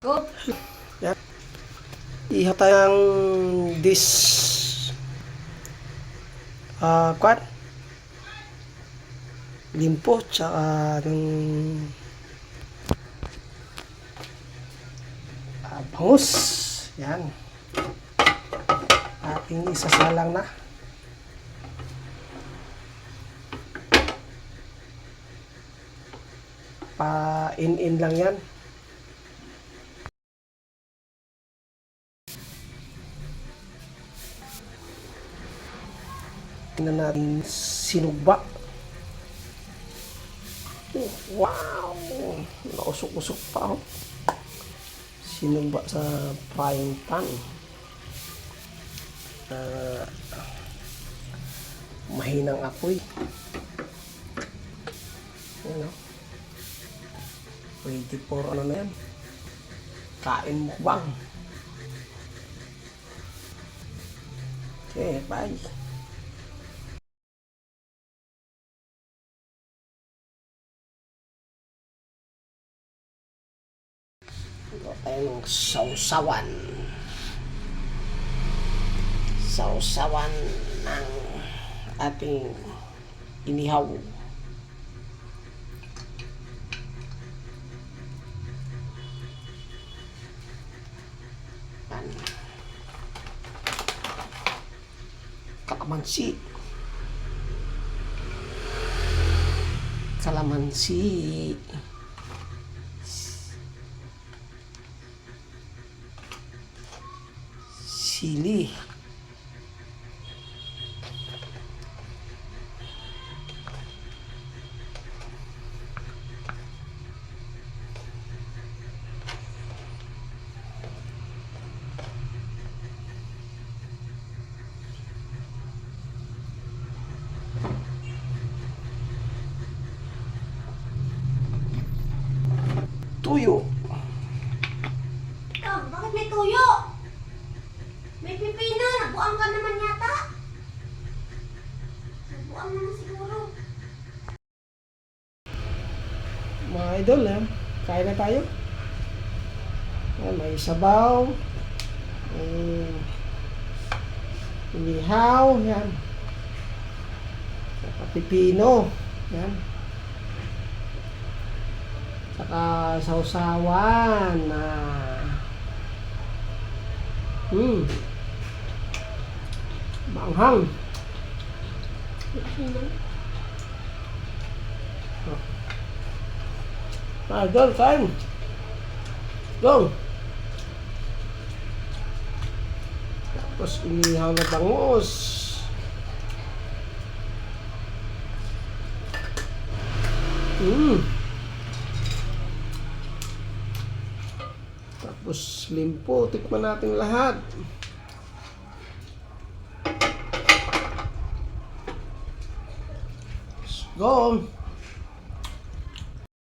Go. Yan. Ihaw tayong this kwan limpo tsaka ng bangus. Yan. Ating isasalang na. Pa-in-in lang yan. Tingnan natin sinugba. Oh, wow! Nausok-usok pa, oh. Sinugba sa frying pan. Mahinang apoy. Yan, oh. Ready for ano na yan? Kain mukbang. Okay, bye. Ang sausawan ng ating inihaw. Kalamansi sili, tuyo. Bakit may tuyo? May pipino. Nagbuang ka naman yata. Nagbuang naman siguro. Mga idol, kain na tayo. May sabaw, may inihaw, yan. Saka pipino, yan. Saka sausawan na maanghang. Idol, kain. Go. Tapos inihaw na bangus. Tapos limpo. Tikman natin lahat. Go.